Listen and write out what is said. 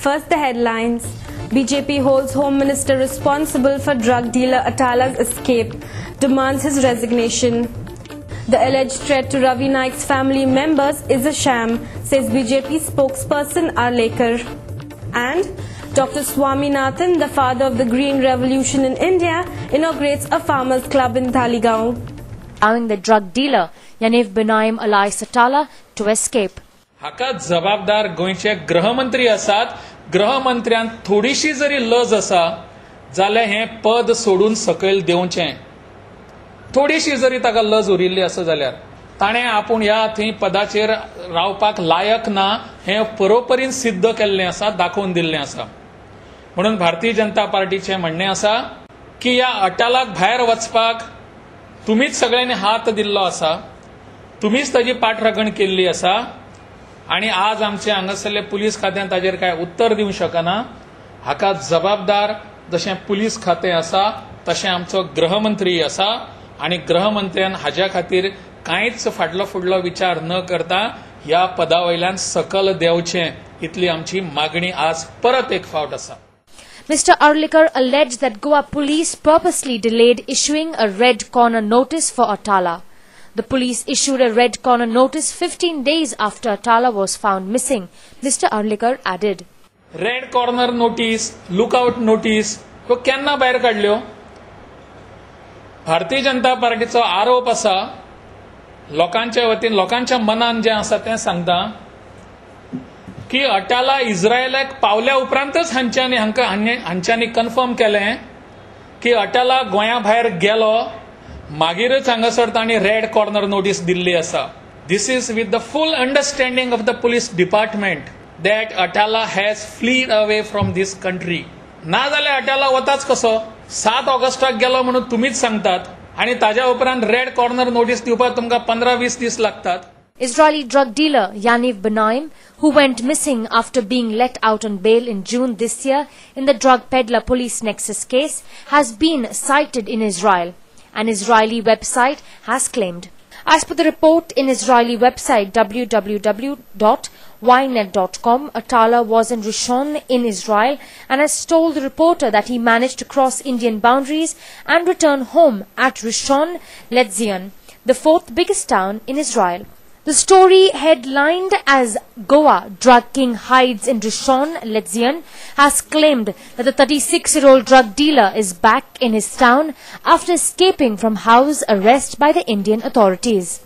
First, the headlines. BJP holds Home Minister responsible for drug dealer Atala's escape, demands his resignation. The alleged threat to Ravi Naik's family members is a sham, says BJP spokesperson Arlekar. And Dr. Swaminathan, the father of the Green Revolution in India, inaugurates a farmers' club in Taligaon, allowing the drug dealer Yaniv Benaim alias Atala to escape. हाका जबाबदार गोयचे गृहमंत्री आसात. गृहमंत्र्यान थोडीशी जरी लज आसा जाल्यार हे पद सोडून सकयल देवचें. थोडीशी जरी ताका लज उरिल्ली आसा जाल्यार ताणें आपूण ह्या थंय पदाचेर रावपाक लायक ना हें बरोबरीन सिद्ध केल्लें आसा, दाखोवन दिल्लें आसा. म्हणून भारतीय जनता पार्टीचें म्हणणें आसा की ह्या अटालाक भायर वचपाक तुमीच सगळ्यांनी हात दिल्लो आसा, तुमीच ताची पाठराखण केल्ली आसा आणि आज आमचे हांगासरले पुलीस खात्यान ताजेर काय उत्तर दिवंक शकना. हाका जबाबदार जशें पुलीस खातें आसा तशें आमचो गृहमंत्री आसा आणि गृहमंत्र्यान हाज्या खातीर कांयच फाटलो फुडलो विचार न करता ह्या पदा वयल्यान सकल देंवचें इतली आमची मागणी आज परत एक फावट आसा. Mr. Arlekar alleged that Goa police purposely delayed issuing a red corner notice for Atala. The police issued a red corner notice 15 days after Atala was found missing, Mr. Arlekar added. Red corner notice, lookout notice ह्यो केन्ना भायर काडल्यो? भारतीय जनता पार्टीचो आरोप आसा, लोकांच्या वतीन लोकांच्या मनान जें आसा तें सांगता की अटाला इस्रायलाक पावल्या उपरांतच हांच्यांनी कन्फर्म केलें की अटाला गोंया भायर गेलो, मागीरच हांगासर तांणी रेड कॉर्नर नोटीस दिल्ली आसा. This is with the full understanding of the police department that अटाला has fled away from this country. ना जाल्यार अटाला वताच कसो? 7 ऑगस्टाक गेलो म्हणून तुमीच सांगतात आणि ताज्या उपरांत रेड कॉर्नर नोटीस दिवपाक तुमकां 15-20 दीस लागतात. Israeli drug dealer Yaniv Benaim, who went missing after being let out on bail in June this year in the drug peddler police nexus case, has been cited in Israel, an Israeli website has claimed. As per the report in Israeli website www.ynet.com, Atala was in Rishon in Israel and has told the reporter that he managed to cross Indian boundaries and return home at Rishon LeZion, the 4th biggest town in Israel. The story, headlined as Goa drug king hides in Rishon LeZion, has claimed that the 36-year-old drug dealer is back in his town after escaping from house arrest by the Indian authorities.